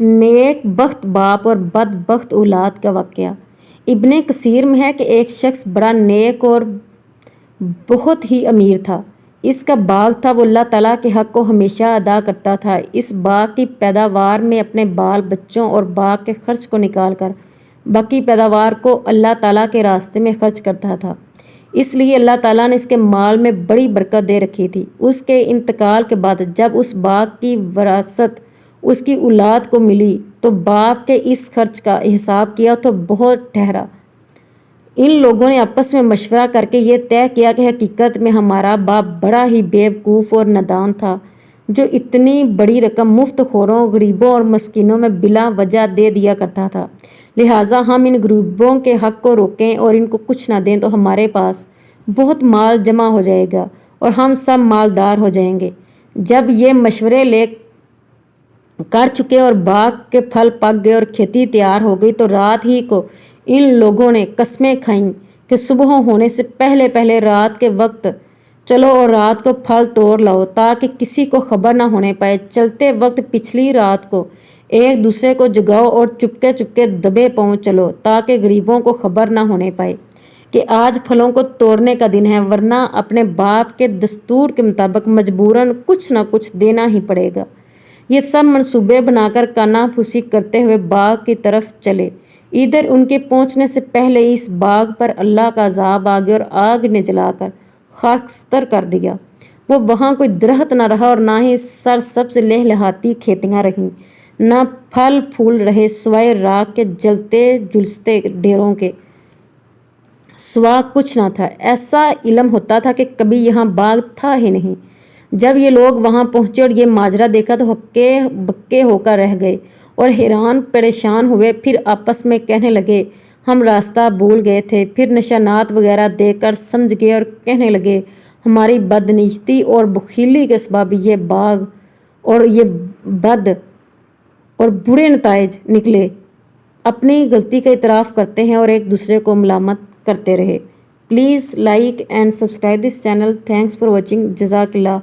نیک بخت باپ اور بد بخت اولاد کا واقعہ ابن کثیر میں ہے کہ ایک شخص بڑا نیک اور بہت ہی امیر تھا۔ اس کا باغ تھا، وہ اللہ تعالیٰ کے حق کو ہمیشہ ادا کرتا تھا۔ اس باغ کی پیداوار میں اپنے بال بچوں اور باغ کے خرچ کو نکال کر باقی پیداوار کو اللہ تعالیٰ کے راستے میں خرچ کرتا تھا۔ اس لیے اللہ تعالیٰ نے اس کے مال میں بڑی برکت دے رکھی تھی۔ اس کے انتقال کے بعد جب اس باغ کی وراثت اس کی اولاد کو ملی تو باپ کے اس خرچ کا حساب کیا تو بہت ٹھہرا۔ ان لوگوں نے آپس میں مشورہ کر کے یہ طے کیا کہ حقیقت میں ہمارا باپ بڑا ہی بیوقوف اور نادان تھا جو اتنی بڑی رقم مفت خوروں، غریبوں اور مسکینوں میں بلا وجہ دے دیا کرتا تھا۔ لہٰذا ہم ان غریبوں کے حق کو روکیں اور ان کو کچھ نہ دیں تو ہمارے پاس بہت مال جمع ہو جائے گا اور ہم سب مالدار ہو جائیں گے۔ جب یہ مشورے لے کر چکے اور باغ کے پھل پک گئے اور کھیتی تیار ہو گئی تو رات ہی کو ان لوگوں نے قسمیں کھائیں کہ صبح ہونے سے پہلے پہلے رات کے وقت چلو اور رات کو پھل توڑ لاؤ تاکہ کسی کو خبر نہ ہونے پائے۔ چلتے وقت پچھلی رات کو ایک دوسرے کو جگاؤ اور چپکے چپکے دبے پاؤں چلو تاکہ غریبوں کو خبر نہ ہونے پائے کہ آج پھلوں کو توڑنے کا دن ہے، ورنہ اپنے باپ کے دستور کے مطابق مجبوراً کچھ نہ کچھ دینا ہی پڑے گا۔ یہ سب منصوبے بنا کر کانا پھوسی کرتے ہوئے باغ کی طرف چلے۔ ادھر ان کے پہنچنے سے پہلے اس باغ پر اللہ کا عذاب آ گیا اور آگ نے جلا کر خاکستر کر دیا۔ وہ وہاں کوئی درخت نہ رہا اور نہ ہی سرسبز لہلہاتی کھیتیاں رہیں، نہ پھل پھول رہے سوائے راکھ کے جلتے جھلستے ڈھیروں کے سوا کچھ نہ تھا۔ ایسا علم ہوتا تھا کہ کبھی یہاں باغ تھا ہی نہیں۔ جب یہ لوگ وہاں پہنچے اور یہ ماجرا دیکھا تو ہکے بکے ہو کر رہ گئے اور حیران پریشان ہوئے۔ پھر آپس میں کہنے لگے ہم راستہ بھول گئے تھے۔ پھر نشانات وغیرہ دیکھ کر سمجھ گئے اور کہنے لگے ہماری بدنیتی اور بخیلی کے سبب یہ باغ اور یہ بد اور برے نتائج نکلے۔ اپنی غلطی کا اعتراف کرتے ہیں اور ایک دوسرے کو ملامت کرتے رہے۔ Please like and subscribe this channel. Thanks for watching. جزاک اللہ۔